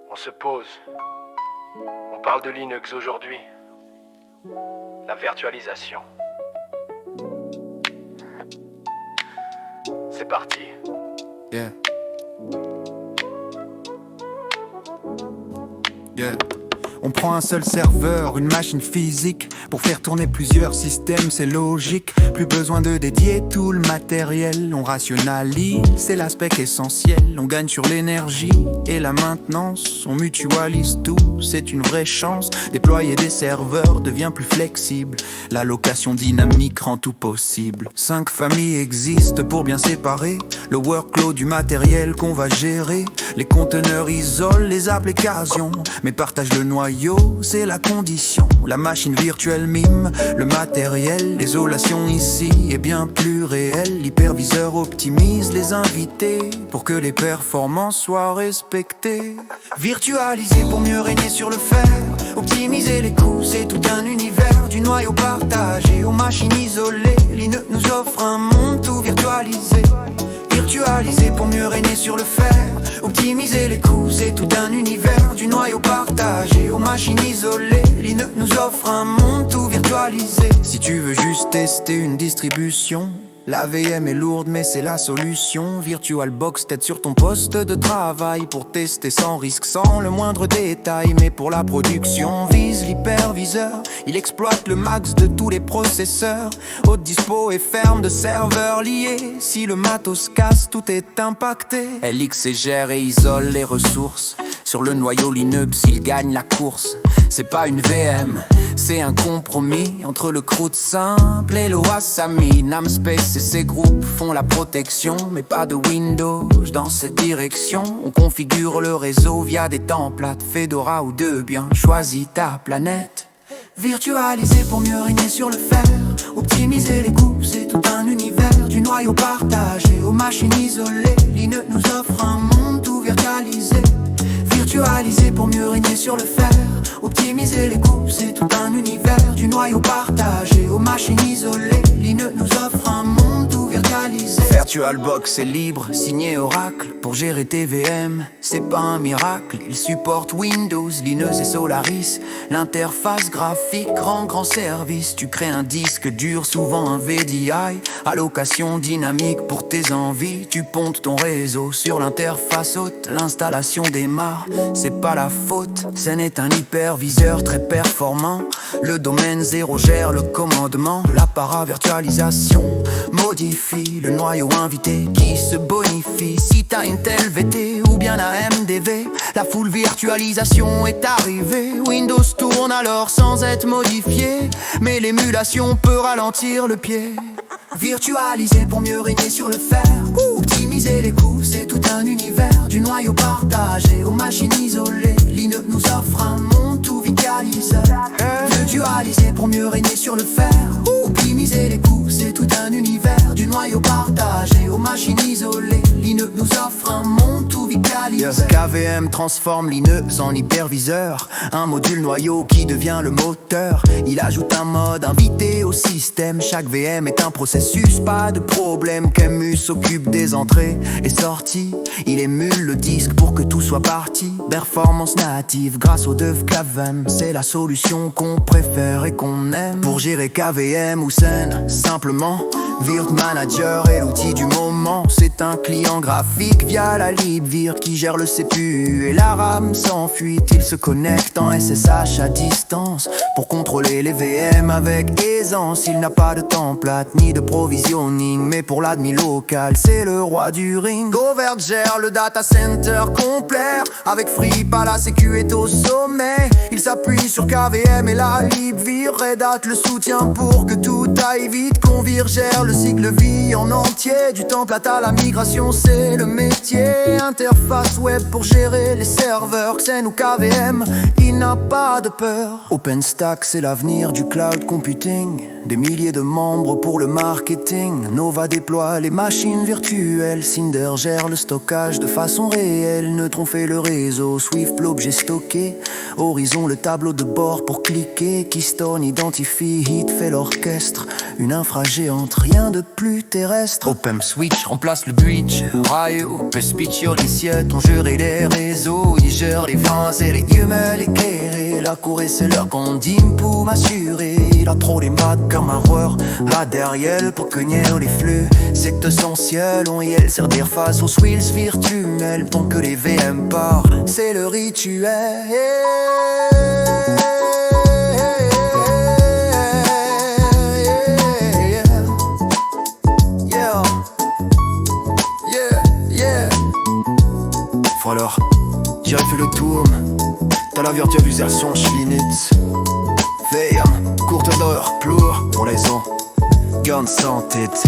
On se pose. On parle de Linux aujourd'hui. La virtualisation. C'est parti. Yeah. Yeah. On prend un seul serveur, une machine physique pour faire tourner plusieurs systèmes, c'est logique. Plus besoin de dédier tout le matériel. On rationalise, c'est l'aspect essentiel. On gagne sur l'énergie et la maintenance. On mutualise tout, c'est une vraie chance. Déployer des serveurs devient plus flexible. La location dynamique rend tout possible. 5 familles existent pour bien séparer le workload du matériel qu'on va gérer. Les conteneurs isolent les applications, mais partagent le noyau, c'est la condition. La machine virtuelle mime le matériel. L'isolation ici est bien plus réelle. L'hyperviseur optimise les invités pour que les performances soient respectées. Virtualiser pour mieux régner sur le fer. Optimiser les coûts, c'est tout un univers. Du noyau partagé aux machines isolées. Linux nous offre un monde tout virtualisé. Virtualiser pour mieux régner sur le fer. Optimiser les coûts, c'est tout un univers. Du noyau partagé aux machines isolées. Linux nous offre un monde tout virtualisé. Si tu veux juste tester une distribution, la VM est lourde mais c'est la solution. VirtualBox t'aide sur ton poste de travail pour tester sans risque, sans le moindre détail. Mais pour la production, vise l'hyperviseur. Il exploite le max de tous les processeurs. Haute dispo et ferme de serveurs liés. Si le matos casse, tout est impacté. LX gère et isole les ressources. Sur le noyau Linux, il gagne la course. C'est pas une VM, c'est un compromis entre le CRUD simple et le Wasami. Namespace et ses groupes font la protection, mais pas de Windows dans cette direction. On configure le réseau via des templates Fedora ou Debian. Choisis ta planète. Virtualiser pour mieux régner sur le fer. Optimiser les coûts, c'est tout un univers. Du noyau partagé aux machines isolées. Linux nous offre un monde tout virtualisé. Virtualiser pour mieux régner sur le fer. Optimiser les coûts, c'est tout un univers. Du noyau partagé aux machines isolées. Linux nous offre un monde tout virtualisé. VirtualBox est libre, signé Oracle. Pour gérer tes VM, c'est pas un miracle. Il supporte Windows, Linux et Solaris. L'interface graphique rend grand service. Tu crées un disque dur, souvent un VDI. Allocation dynamique pour tes envies. Tu pontes ton réseau sur l'interface haute. L'installation démarre, c'est pas la faute. Ce n'est un hyperviseur très performant. Le domaine 0 gère le commandement. La paravirtualisation modifie le noyau invité qui se bonifie. Si t'as Intel VT ou bien AMDV, la full virtualisation est arrivée. Windows tourne alors sans être modifié, mais l'émulation peut ralentir le pied. Virtualiser pour mieux régner sur le fer. Optimiser les coûts, c'est tout un univers. Du noyau partagé aux machines isolées. Linux nous offre un monde tout virtualisé. Virtualiser pour mieux régner sur le fer. Optimiser les coûts, c'est tout un univers. Du noyau partagé aux machines isolées. Linux nous offre un monde tout virtualisé. KVM transforme Linux en hyperviseur. Un module noyau qui devient le moteur. Il ajoute un mode invité au système. Chaque VM est un processus, pas de problème. Camus s'occupe des entrées et sorties. Il émule le disque pour que tout soit parti. Performance native grâce au dev KVM. C'est la solution qu'on préfère et qu'on aime. Pour gérer KVM ou Sen, simplement Virt Manager est l'outil du moment. C'est un client graphique via la libvirt qui gère le CPU et la RAM sans fuite. Il se connecte en SSH à distance pour contrôler les VM avec aisance. Il n'a pas de template ni de provisioning, mais pour l'admin local, c'est le roi du ring. Govert gère le data center complet. Avec Free, la sécu est au sommet. Il s'appuie sur KVM et la libvirt. Red Hat le soutient pour que tout aille vite. Convir gère le cycle vie en entier. Du template à la migration, c'est le métier. Interface web pour gérer les serveurs. Xen ou KVM, il n'a pas de peur. OpenStack, c'est l'avenir du cloud computing. des milliers de membres pour le marketing. Nova déploie les machines virtuelles, Cinder gère le stockage de façon réelle. Neutron fait le réseau, Swift l'objet stocké, Horizon le tableau de bord pour cliquer. Keystone identifie, Hit fait l'orchestre, une infra géante, rien de plus terrestre. Open Switch remplace le bridge, Rayo, Pespiccio, les siètes ont juré les réseaux. Ils gèrent les fins et les humeurs éclairés. La cour et c'est l'heure qu'on dîme pour m'assurer. Il a trop les maths comme un joueur là derrière pour cueillir les flux. C'est essentiel, on y est servir face aux swills virtuels. Tant que les VM partent, c'est le rituel. Alors, j'ai fait le tour. T'as la virtualisation, Schlinitz. Veille, courte d'heure, plour, pour les ans. Garde sans tête.